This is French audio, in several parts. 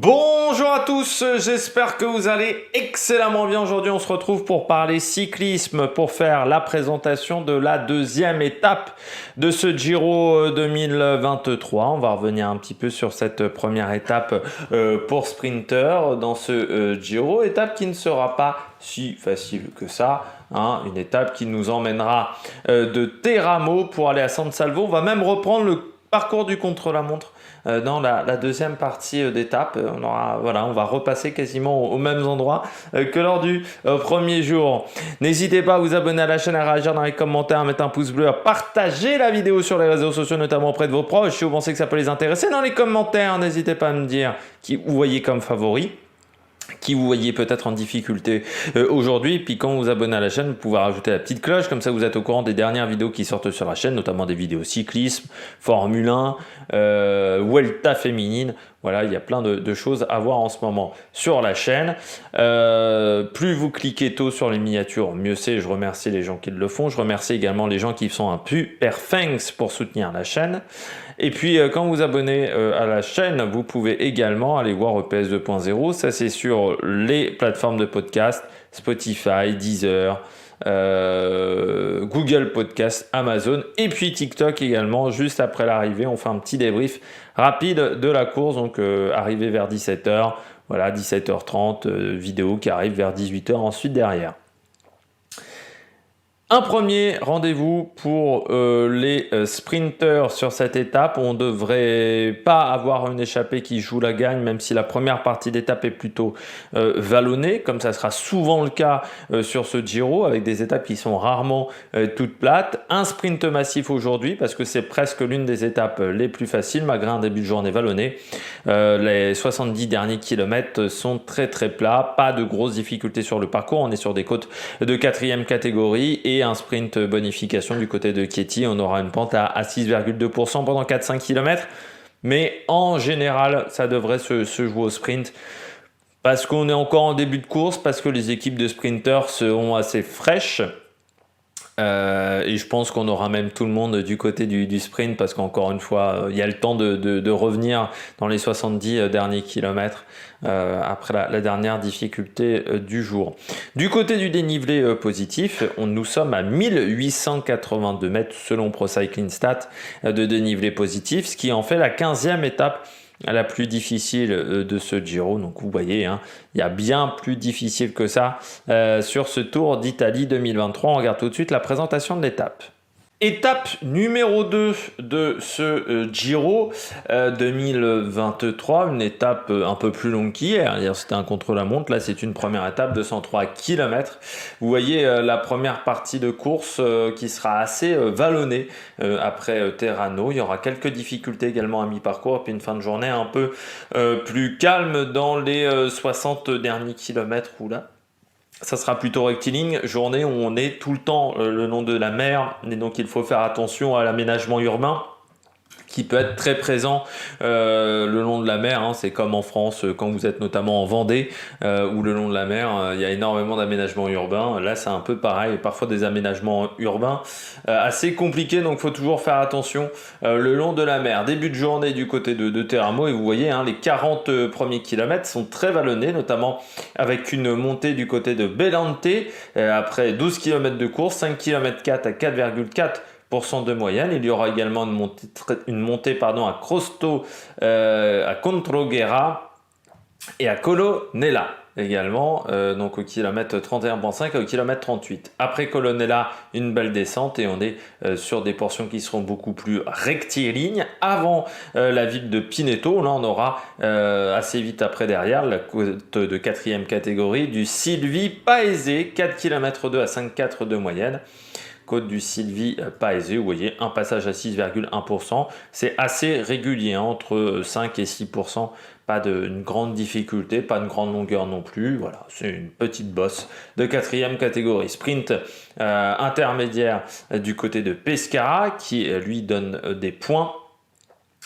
Bonjour à tous, j'espère que vous allez excellemment bien. Aujourd'hui, on se retrouve pour parler cyclisme, pour faire la présentation de la deuxième étape de ce Giro 2023. On va revenir un petit peu sur cette première étape pour sprinter dans ce Giro. Étape qui ne sera pas si facile que ça. Une étape qui nous emmènera de Teramo pour aller à San Salvo. On va même reprendre le parcours du contre-la-montre dans la deuxième partie d'étape. On va repasser quasiment aux mêmes endroits que lors du premier jour. N'hésitez pas à vous abonner à la chaîne, à réagir dans les commentaires, à mettre un pouce bleu, à partager la vidéo sur les réseaux sociaux, notamment auprès de vos proches. Si vous pensez que ça peut les intéresser, dans les commentaires, n'hésitez pas à me dire qui vous voyez comme favori, qui vous voyez peut-être en difficulté aujourd'hui. Et puis quand vous vous abonnez à la chaîne, vous pouvez rajouter la petite cloche, comme ça vous êtes au courant des dernières vidéos qui sortent sur la chaîne, notamment des vidéos cyclisme, Formule 1, Vuelta féminine. Voilà, il y a plein de choses à voir en ce moment sur la chaîne. Plus vous cliquez tôt sur les miniatures, mieux c'est. Je remercie les gens qui le font. Je remercie également les gens qui sont un super thanks pour soutenir la chaîne. Et puis, quand vous abonnez à la chaîne, vous pouvez également aller voir EPS 2.0. Ça, c'est sur les plateformes de podcast, Spotify, Deezer, Google Podcast, Amazon et puis TikTok également. Juste après l'arrivée, on fait un petit débrief rapide de la course. Donc, arrivé vers 17h, voilà, 17h30, vidéo qui arrive vers 18h ensuite derrière. Un premier rendez-vous pour les sprinters sur cette étape. On ne devrait pas avoir une échappée qui joue la gagne, même si la première partie d'étape est plutôt vallonnée, comme ça sera souvent le cas sur ce Giro, avec des étapes qui sont rarement toutes plates. Un sprint massif aujourd'hui, parce que c'est presque l'une des étapes les plus faciles, malgré un début de journée vallonné. Les 70 derniers kilomètres sont très très plats, pas de grosses difficultés sur le parcours. On est sur des côtes de 4e catégorie et un sprint bonification du côté de Chieti. On aura une pente à 6,2% pendant 4-5 km. Mais en général, ça devrait se jouer au sprint parce qu'on est encore en début de course, parce que les équipes de sprinters seront assez fraîches. Et je pense qu'on aura même tout le monde du côté du sprint parce qu'encore une fois, il y a le temps de revenir dans les 70 derniers kilomètres après la dernière difficulté du jour. Du côté du dénivelé positif, nous sommes à 1882 mètres selon Pro Cycling Stats de dénivelé positif, ce qui en fait la 15e étape la plus difficile de ce Giro. Donc vous voyez, il y a bien plus difficile que ça sur ce Tour d'Italie 2023. On regarde tout de suite la présentation de l'étape. Étape numéro 2 de ce Giro 2023, une étape un peu plus longue qu'hier. Hier, c'était un contre-la-montre. Là, c'est une première étape de 103 km. Vous voyez la première partie de course qui sera assez vallonnée après Terrano. Il y aura quelques difficultés également à mi-parcours. Et puis une fin de journée un peu plus calme dans les 60 derniers kilomètres où là, ça sera plutôt rectiligne, journée où on est tout le temps le long de la mer, et donc il faut faire attention à l'aménagement urbain qui peut être très présent le long de la mer. C'est comme en France quand vous êtes notamment en Vendée où le long de la mer il y a énormément d'aménagements urbains. Là c'est un peu pareil, parfois des aménagements urbains assez compliqués, donc il faut toujours faire attention le long de la mer. Début de journée du côté de Teramo et vous voyez les 40 premiers kilomètres sont très vallonnés, notamment avec une montée du côté de Bellante après 12 km de course, 5 km 4 à 4,4% de moyenne. Il y aura également une montée à Crosto, à Controguera et à Colonella également, donc au kilomètre 31,5 et au kilomètre 38. Après Colonella, une belle descente et on est sur des portions qui seront beaucoup plus rectilignes. Avant la ville de Pineto, là on aura assez vite après derrière la côte de 4e catégorie du Silvi Paese, 4 km 2 à 5,4 de moyenne. Côte du Silvi Paese, vous voyez un passage à 6,1%, c'est assez régulier, entre 5 et 6%, pas une grande difficulté, pas de grande longueur non plus, voilà, c'est une petite bosse de 4e catégorie. Sprint intermédiaire du côté de Pescara qui lui donne des points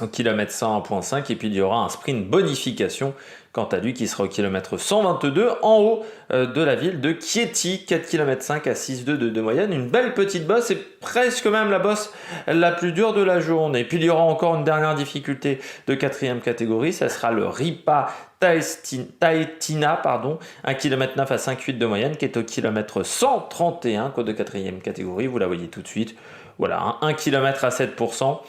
au kilomètre 101.5 et puis il y aura un sprint bonification quant à lui qui sera au kilomètre 122 en haut de la ville de Chieti, 4 km 5 à 6,2 de moyenne, une belle petite bosse et presque même la bosse la plus dure de la journée. Puis il y aura encore une dernière difficulté de 4e catégorie, ça sera le Ripa Taetina, 1 km 9 à 5,8 de moyenne qui est au kilomètre 131, côte de 4e catégorie, vous la voyez tout de suite. Voilà, 1 km à 7%,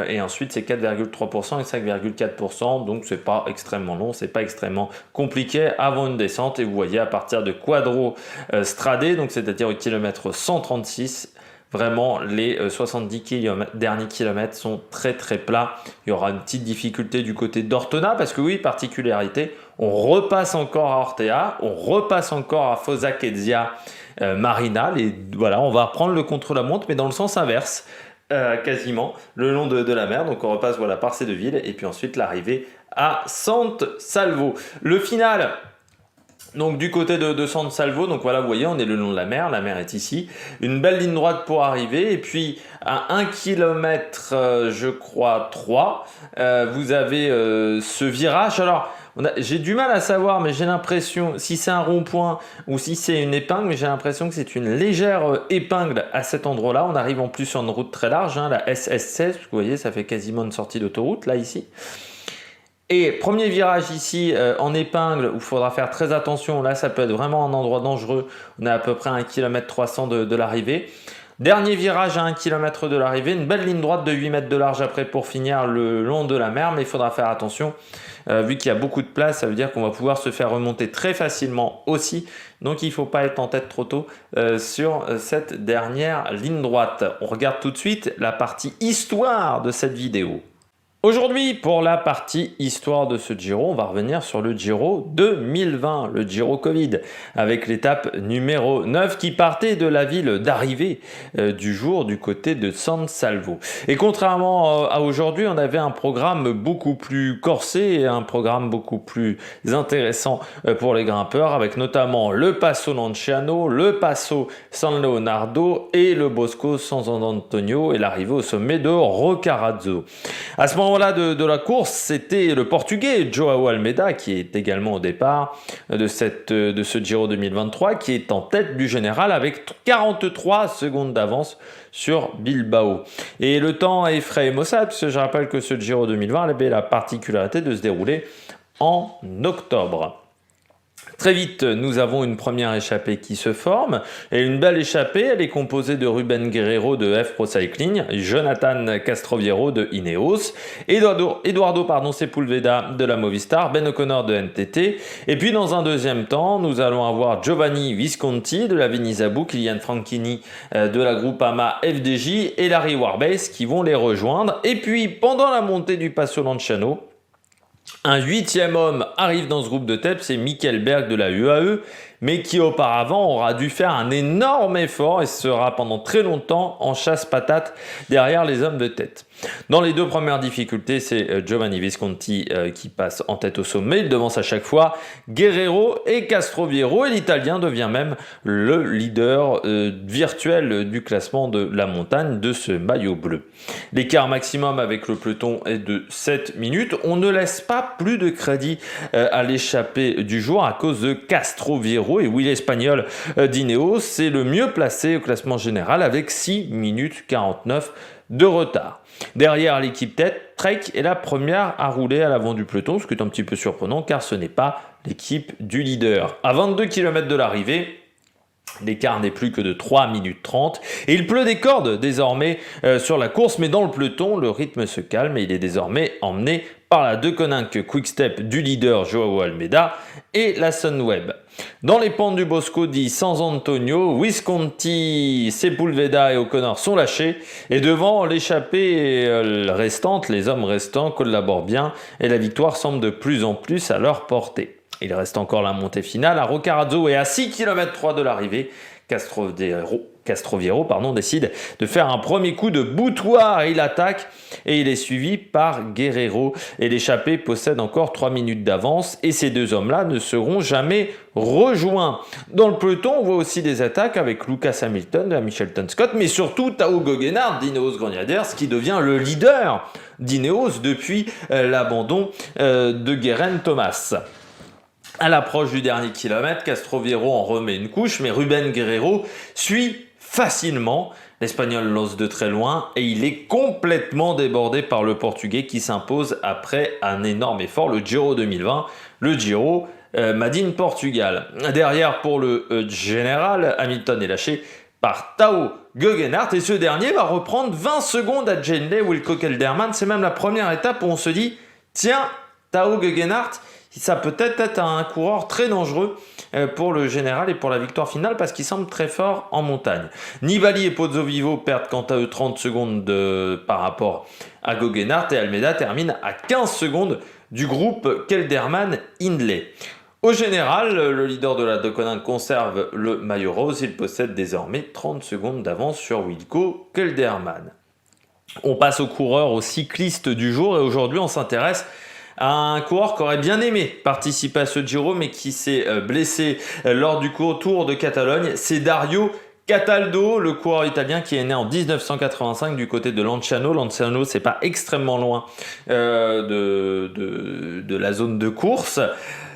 et ensuite c'est 4,3% et 5,4%, donc c'est pas extrêmement long, c'est pas extrêmement compliqué avant une descente, et vous voyez à partir de Quadro Stradé, donc c'est-à-dire au kilomètre 136, vraiment les 70 derniers kilomètres sont très très plats. Il y aura une petite difficulté du côté d'Ortona, parce que oui, particularité, on repasse encore à Ortea, on repasse encore à Fosa-Ketzia, Marina, et voilà, on va reprendre le contre-la-montre, mais dans le sens inverse, quasiment, le long de la mer. Donc on repasse voilà, par ces deux villes, et puis ensuite l'arrivée à San Salvo. Le final, donc du côté de San Salvo, donc voilà, vous voyez, on est le long de la mer est ici, une belle ligne droite pour arriver, et puis à 1 km, je crois, 3, vous avez ce virage. Alors, j'ai du mal à savoir, mais j'ai l'impression, si c'est un rond-point ou si c'est une épingle, mais j'ai l'impression que c'est une légère épingle à cet endroit-là. On arrive en plus sur une route très large, hein, la SS16, vous voyez, ça fait quasiment une sortie d'autoroute, là, ici. Et premier virage ici en épingle où il faudra faire très attention. Là, ça peut être vraiment un endroit dangereux. On est à peu près à 1 km 300 de l'arrivée. Dernier virage à 1 km de l'arrivée. Une belle ligne droite de 8 mètres de large après pour finir le long de la mer. Mais il faudra faire attention. Vu qu'il y a beaucoup de place, ça veut dire qu'on va pouvoir se faire remonter très facilement aussi. Donc il ne faut pas être en tête trop tôt sur cette dernière ligne droite. On regarde tout de suite la partie histoire de cette vidéo. Aujourd'hui, pour la partie histoire de ce Giro, on va revenir sur le Giro 2020, le Giro Covid, avec l'étape numéro 9 qui partait de la ville d'arrivée du jour du côté de San Salvo. Et contrairement à aujourd'hui, on avait un programme beaucoup plus corsé et un programme beaucoup plus intéressant pour les grimpeurs, avec notamment le Passo Lanciano, le Passo San Leonardo et le Bosco San Antonio et l'arrivée au sommet de Roccaraso. À ce moment-là de la course, c'était le Portugais João Almeida qui est également au départ de ce Giro 2023, qui est en tête du général avec 43 secondes d'avance sur Bilbao. Et le temps effraie Maussade, parce que je rappelle que ce Giro 2020 avait la particularité de se dérouler en octobre. Très vite, nous avons une première échappée qui se forme, et une belle échappée, elle est composée de Ruben Guerreiro de F Pro Cycling, Jonathan Castroviero de Ineos, Eduardo Sepulveda de la Movistar, Ben O'Connor de NTT, et puis dans un deuxième temps, nous allons avoir Giovanni Visconti de la Vinizabu, Kylian Franchini de la Groupama FDJ et Larry Warbase qui vont les rejoindre. Et puis, pendant la montée du Passo Lanciano, un 8e homme arrive dans ce groupe de tête, c'est Michael Berg de la UAE, mais qui auparavant aura dû faire un énorme effort et sera pendant très longtemps en chasse-patate derrière les hommes de tête. Dans les deux premières difficultés, c'est Giovanni Visconti qui passe en tête au sommet. Il devance à chaque fois Guerreiro et Castroviero, et l'Italien devient même le leader virtuel du classement de la montagne de ce maillot bleu. L'écart maximum avec le peloton est de 7 minutes. On ne laisse pas plus de crédit à l'échappée du jour à cause de Castroviero, et oui, l'Espagnol d'Ineos, c'est le mieux placé au classement général avec 6 minutes 49 de retard. Derrière l'équipe tête, Trek est la première à rouler à l'avant du peloton, ce qui est un petit peu surprenant car ce n'est pas l'équipe du leader. À 22 km de l'arrivée, l'écart n'est plus que de 3 minutes 30 et il pleut des cordes désormais sur la course, mais dans le peloton, le rythme se calme et il est désormais emmené par la Deceuninck Quick-Step du leader João Almeida et la Sunweb. Dans les pentes du Bosco di San Antonio, Visconti, Sepulveda et O'Connor sont lâchés, et devant l'échappée restante, les hommes restants collaborent bien et la victoire semble de plus en plus à leur portée. Il reste encore la montée finale à Roccaraso et à 6 km 3 de l'arrivée, Castroviejo, décide de faire un premier coup de boutoir. Il attaque et il est suivi par Guerrero. Et l'échappée possède encore 3 minutes d'avance et ces deux hommes-là ne seront jamais rejoints. Dans le peloton, on voit aussi des attaques avec Lucas Hamilton, Mitchelton Scott, mais surtout Tao Geoghegan d'Ineos Grenadiers qui devient le leader d'Ineos depuis l'abandon de Geraint Thomas. À l'approche du dernier kilomètre, Castroviejo en remet une couche, mais Ruben Guerrero suit facilement. L'Espagnol lance de très loin et il est complètement débordé par le Portugais qui s'impose après un énorme effort, le Giro 2020, le Giro Made in Portugal. Derrière pour le général, Hamilton est lâché par Tao Geoghegan et ce dernier va reprendre 20 secondes à Hindley Wilco Kelderman. C'est même la première étape où on se dit tiens, Tao Geoghegan, ça peut être un coureur très dangereux pour le général et pour la victoire finale parce qu'il semble très fort en montagne. Nibali et Pozzovivo perdent quant à eux 30 secondes par rapport à Geoghegan et Almeida termine à 15 secondes du groupe Kelderman-Hindley. Au général, le leader de la Deceuninck conserve le maillot rose. Il possède désormais 30 secondes d'avance sur Wilco Kelderman. On passe aux coureurs, aux cyclistes du jour et aujourd'hui on s'intéresse à un coureur qui aurait bien aimé participer à ce Giro mais qui s'est blessé lors du Tour de Catalogne. C'est Dario Cataldo, le coureur italien qui est né en 1985 du côté de Lanciano. Lanciano, c'est pas extrêmement loin de la zone de course.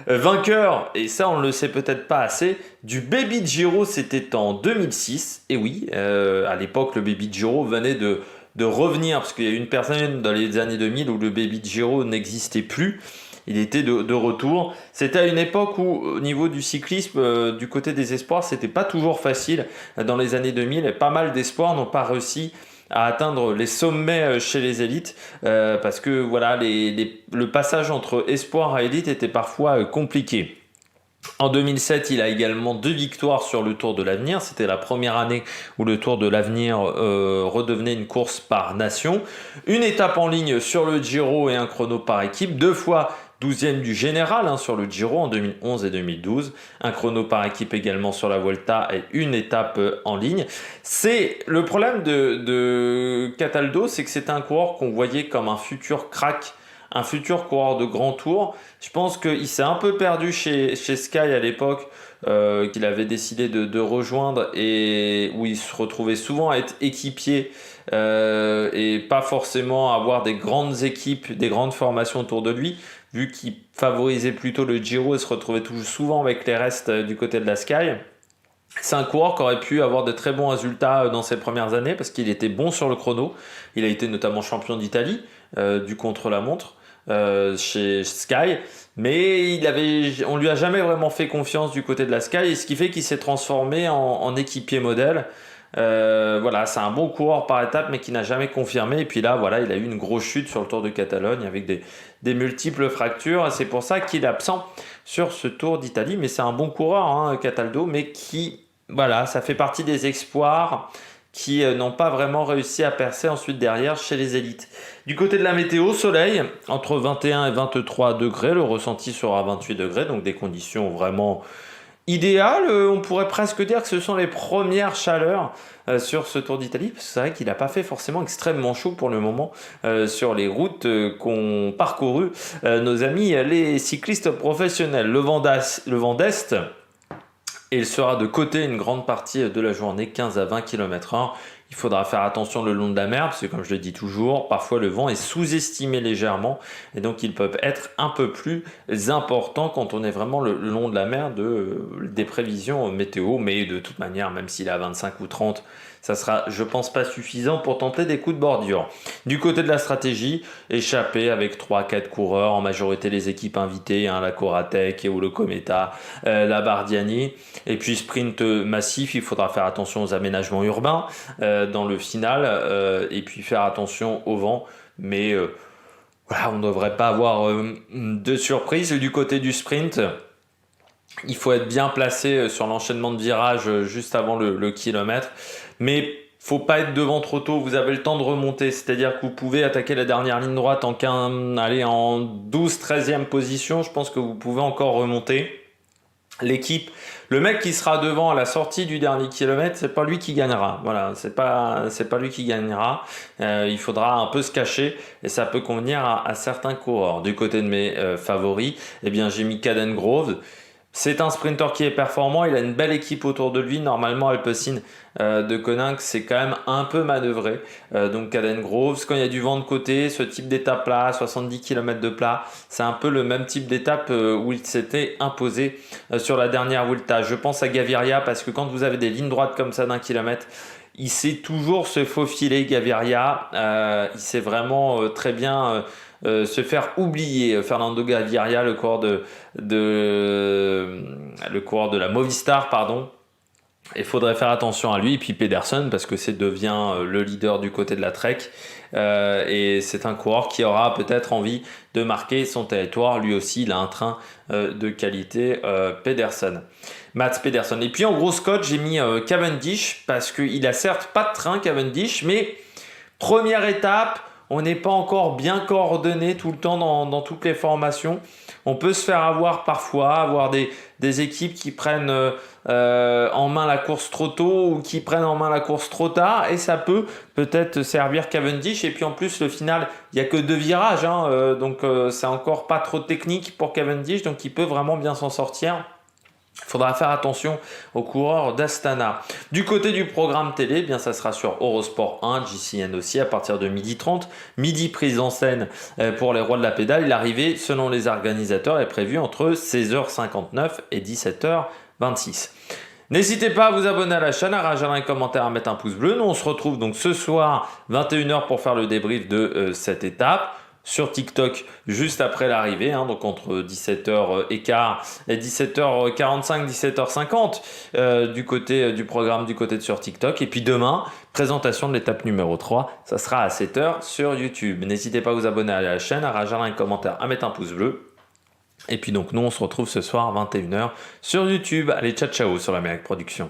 Vainqueur, et ça on ne le sait peut-être pas assez, du Baby Giro, c'était en 2006. Et oui, à l'époque le Baby Giro venait de revenir, parce qu'il y a eu une période dans les années 2000 où le Baby Giro n'existait plus. Il était de retour. C'était à une époque où, au niveau du cyclisme, du côté des espoirs, c'était pas toujours facile. Dans les années 2000, pas mal d'espoirs n'ont pas réussi à atteindre les sommets chez les élites parce que voilà, le passage entre espoir et élite était parfois compliqué. En 2007, il a également 2 victoires sur le Tour de l'Avenir. C'était la première année où le Tour de l'Avenir redevenait une course par nation. Une étape en ligne sur le Giro et un chrono par équipe. 2 fois 12e du général sur le Giro en 2011 et 2012. Un chrono par équipe également sur la Vuelta et une étape en ligne. C'est le problème de Cataldo, c'est que c'est un coureur qu'on voyait comme un futur crack, un futur coureur de grand tour. Je pense qu'il s'est un peu perdu chez Sky à l'époque, qu'il avait décidé de rejoindre et où il se retrouvait souvent à être équipier et pas forcément avoir des grandes équipes, des grandes formations autour de lui, vu qu'il favorisait plutôt le Giro et se retrouvait toujours souvent avec les restes du côté de la Sky. C'est un coureur qui aurait pu avoir de très bons résultats dans ses premières années parce qu'il était bon sur le chrono. Il a été notamment champion d'Italie du contre-la-montre chez Sky, mais on lui a jamais vraiment fait confiance du côté de la Sky, et ce qui fait qu'il s'est transformé en équipier modèle. Voilà, c'est un bon coureur par étape mais qui n'a jamais confirmé, et puis là voilà, il a eu une grosse chute sur le Tour de Catalogne avec des multiples fractures, et c'est pour ça qu'il est absent sur ce Tour d'Italie. Mais c'est un bon coureur, Cataldo, mais qui, voilà, ça fait partie des espoirs qui n'ont pas vraiment réussi à percer ensuite derrière chez les élites. Du côté de la météo, soleil, entre 21 et 23 degrés, le ressenti sera 28 degrés, donc des conditions vraiment idéales. On pourrait presque dire que ce sont les premières chaleurs sur ce Tour d'Italie, parce que c'est vrai qu'il n'a pas fait forcément extrêmement chaud pour le moment sur les routes qu'ont parcourues nos amis les cyclistes professionnels. Le vent d'est, et il sera de côté une grande partie de la journée, 15 à 20 km/h. Il faudra faire attention le long de la mer, parce que comme je le dis toujours, parfois le vent est sous-estimé légèrement, et donc ils peuvent être un peu plus importants quand on est vraiment le long de la mer des prévisions météo. Mais de toute manière, même s'il est à 25 ou 30, ça sera, je pense, pas suffisant pour tenter des coups de bordure. Du côté de la stratégie, échapper avec 3-4 coureurs, en majorité les équipes invitées, la Coratec ou le Cometa, la Bardiani. Et puis sprint massif, il faudra faire attention aux aménagements urbains dans le final, et puis faire attention au vent. Mais voilà, on ne devrait pas avoir de surprise. Du côté du sprint, il faut être bien placé sur l'enchaînement de virages juste avant le kilomètre. Mais faut pas être devant trop tôt, vous avez le temps de remonter, c'est-à-dire que vous pouvez attaquer la dernière ligne droite en 12-13e position, je pense que vous pouvez encore remonter. l'équipe, le mec qui sera devant à la sortie du dernier kilomètre, c'est pas lui qui gagnera. Voilà, c'est pas lui qui gagnera. Il faudra un peu se cacher et ça peut convenir à certains coureurs. Du côté de mes favoris, eh bien j'ai mis Caden Grove. C'est un sprinter qui est performant, il a une belle équipe autour de lui. Normalement, Alpecin de Koninck, c'est quand même un peu manœuvré. Donc Caden Groves, quand il y a du vent de côté, ce type d'étape là, 70 km de plat, c'est un peu le même type d'étape où il s'était imposé sur la dernière Vuelta. Je pense à Gaviria parce que quand vous avez des lignes droites comme ça d'1 kilomètre, il sait toujours se faufiler, Gaviria. Il sait vraiment très bien se faire oublier. Fernando Gaviria, le coureur de la Movistar, pardon. Il faudrait faire attention à lui. Et puis Pedersen, parce que c'est devient le leader du côté de la Trek. Et c'est un coureur qui aura peut-être envie de marquer son territoire. Lui aussi, il a un train de qualité, Pedersen. Mats Pedersen. Et puis en grosse cote, j'ai mis Cavendish parce qu'il a certes pas de train, Cavendish, mais première étape, on n'est pas encore bien coordonné tout le temps dans toutes les formations. On peut se faire avoir parfois, avoir des équipes qui prennent en main la course trop tôt ou qui prennent en main la course trop tard, et ça peut-être servir Cavendish. Et puis en plus, le final, il n'y a que 2 virages, hein, donc c'est encore pas trop technique pour Cavendish, donc il peut vraiment bien s'en sortir. Il faudra faire attention aux coureurs d'Astana. Du côté du programme télé, eh bien ça sera sur Eurosport 1, JCN aussi, à partir de 12h30. Midi, prise en scène pour les rois de la pédale. L'arrivée, selon les organisateurs, est prévue entre 16h59 et 17h26. N'hésitez pas à vous abonner à la chaîne, à rajouter un commentaire, à mettre un pouce bleu. Nous, on se retrouve donc ce soir, 21h, pour faire le débrief de cette étape. Sur TikTok juste après l'arrivée, hein, donc entre 17h15 et 17h45, 17h50 du côté du programme du côté de sur TikTok. Et puis demain, présentation de l'étape numéro 3, ça sera à 7h sur YouTube. N'hésitez pas à vous abonner à la chaîne, à rajouter un commentaire, à mettre un pouce bleu. Et puis donc nous on se retrouve ce soir 21h sur YouTube. Allez, ciao ciao sur l'Amérique Production.